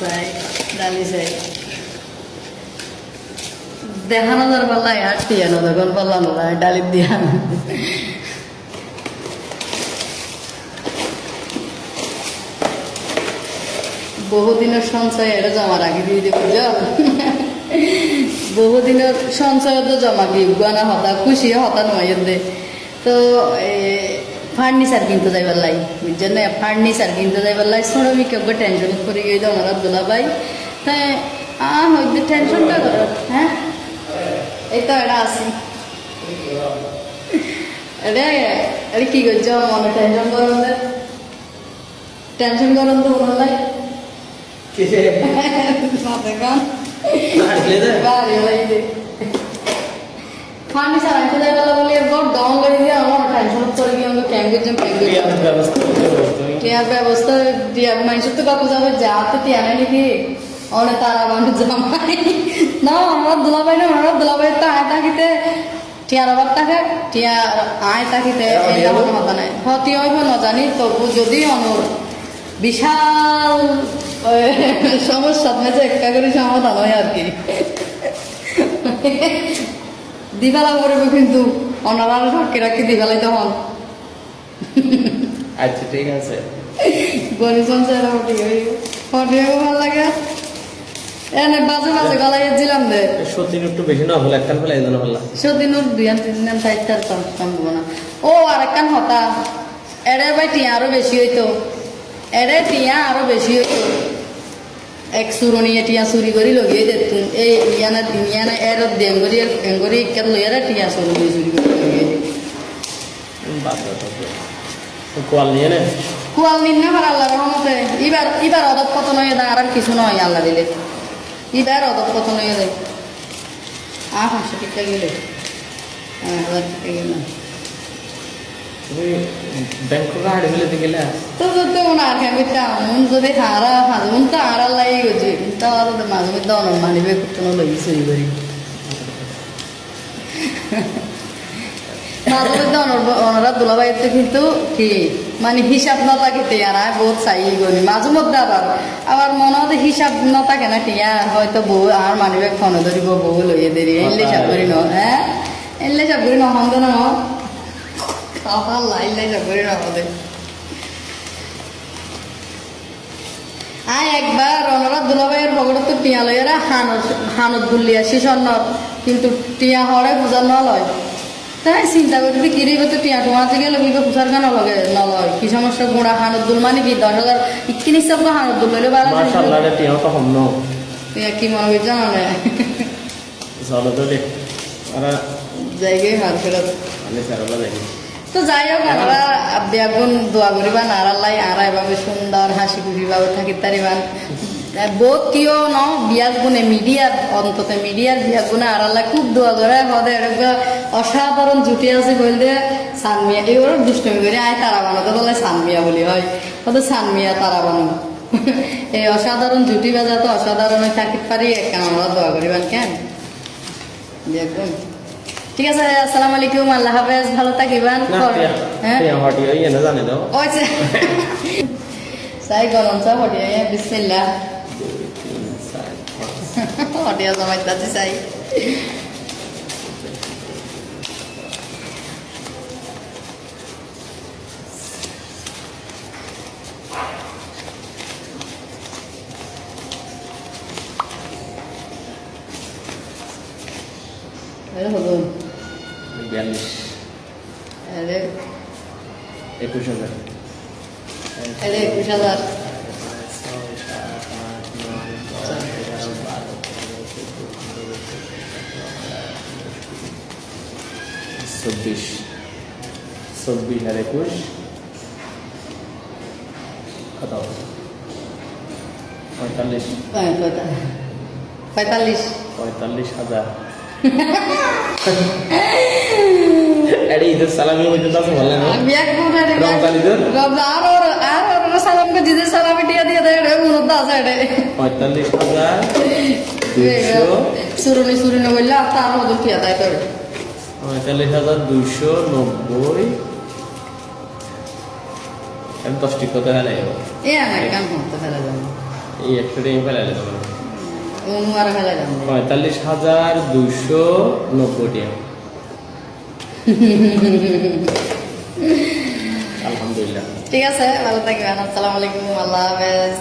চাই ডালি চাই দেখানো যার পাল্লাই আর টিয়ানো যখন পাল্লা নয় ডালির দিয়া বহুদিনের সঞ্চয় এটা জমা রাখি দিয়ে দেবো বহুদিনের সঞ্চয় তো জমা দিব গানা হতা খুশি হতা নয় দে তো ফার্নিচার কিনতে যাইবার লাই বুঝছেন না ফার্নিচার কিনতে যাইবার লাই শ্রমিক টেনশন করে গিয়ে আমার আব্দুল্লা ভাই তাই হয়তো টেনশনটা করো হ্যাঁ এই তো এটা আছি এটা এটা কি করছো মনে টেনশন করুন টেনশন করুন তো মনে লাই ফার্নিচার আনতে যাইবার বলে এরপর দম করে দিয়ে আমার টেনশন করে গিয়ে আমাকে টিয়ার ব্যবস্থা টিয়ার মানুষের তো কাকু যাবে যাতে টিয়া নাই নাকি অনেক তারা মানুষ জামাই না আমার দুলাভাই না আমার দুলাভাই তো আয় থাকিতে টিয়ার আবার থাকে টিয়ার আয় থাকিতে এমন হতা নাই হতি হইব না জানি তবু যদি অনুর বিশাল সমস্যা মেঝে একটা করে সমাধান হয় আর কি দিবালা করবো কিন্তু অনার সাক্ষী রাখি দিবালাই তখন আচ্ছা ঠিক আছে গরিব সংসার ভালো লাগে এনে বাজে বাজে গলাই দিলাম দে সত্যি একটু বেশি না হলে একখান ফেলে এই জন্য ভালো সত্যি নুর দুই তিন দিন চারটার সম্ভব না ও আর একখান হতা এড়ে ভাই টিয়া আরো বেশি হইতো এড়ে টিয়া আরো বেশি হইতো এক সুরনি টিয়া চুরি করে লगिए দেখতুন এই ইয়ানা এর দেঙ্গরি কেন লইরা টিয়া চুরি করে লगिए কোয়াল নিয়ে নে কোয়াল নিন না আল্লাহ রহমতে এবার অদপ কত নয় আর কিছু নয় আল্লাহ দিলে এবার অদপ কত নয় যায় 500 টাকা গেলে 1000 টাকা গেলে তুমি ব্যাংক কার্ড ফেলে গেলে তো না আর কেমন যদি হারা হাজুন তো আর আল্লাহ গেছে তা আর মাঝে মধ্যে মানিবে করতে লই চুরি করি মাঝে মধ্যে অনরা দুলাভাইতে কিন্তু কি মানে হিসাব না থাকে টিয়ারা বহুত চাই গনি মাঝে মধ্যে আবার মনে হতে হিসাব না থাকে না টিয়া হয়তো বউ আর মানিবে ফোনে ধরিব বউ লইয়ে দেরি এলে হিসাব করি ন হ্যাঁ এলে হিসাব করি নহন্দ না লাইন হিসাব করি না আমাদের একবার অনরা দুলাভাইয়ের বগড় তো টিয়া লইয়ারা হানত গুলিয়া সে স্বর্ণর কিন্তু টিয়া হরে পূজা নলয় তাই চিন্তা করতে কি রেবে তো টিয়া তোমার থেকে লগিব পূজার গান লগে নলয় কি সমস্যা গুঁড়া হানত দুল মানে কি 10,000 ইকিন হিসাব হানত দুল লইলে ভালো মাশাআল্লাহ রে টিয়া তো হম ন টিয়া কি মনে হই জানা না চলো তো দেখ আরে জায়গায় হার ফেরত আমি সারালা যাই তো যাই হোক আমরা বেগুন দোয়া করিবা নারাল্লাই আর এভাবে সুন্দর হাসি খুশি ভাবে থাকি তারিবান বহুত কিয় ন বিয়ার গুণে মিডিয়ার অন্তত মিডিয়ার বিয়ার গুণে আর আল্লাহ খুব দোয়া করে হদে একটা অসাধারণ জুটি আছে বলতে সানমিয়া এগুলো দুষ্টমি করে আয় তারা বানাতে বলে সানমিয়া বলি হয় হয়তো সানমিয়া তারা বানানো এই অসাধারণ জুটি বাজা তো অসাধারণ থাকি পারি কেন আমরা দোয়া করিবান কেন দেখুন ঠিক আছে আসসালামু আলাইকুম আল্লাহ হাফেজ ভালো থাকিবান হ্যাঁ হটি হই না জানে দাও ওইছে সাই গরম চা হটি বিসমিল্লাহ হটিয়া জমাই দাচ্ছি চাই হলো 42 আরে 21,000 আরে 21,000 26 আর 21 কত 45,000 अरे इधर सलामी मुझे तो बोलना है बियाक बोला रे रमजान इधर आर सलाम को जिधर सलामी दिया दिया दे रे मुनता साइड 45,200 सुरुनी बोलला तार हो दिया था तो 45,290 एम 10 टिक तो है ना ये ना काम होता है এই 100 টাকা ফেলাইলে তোমার অনু আর ফেলে যান 45,290 টাকা। আলহামদুলিল্লাহ। ঠিক আছে, ভালো থাকবেন। আসসালামু আলাইকুম, আল্লাহ হাফেজ।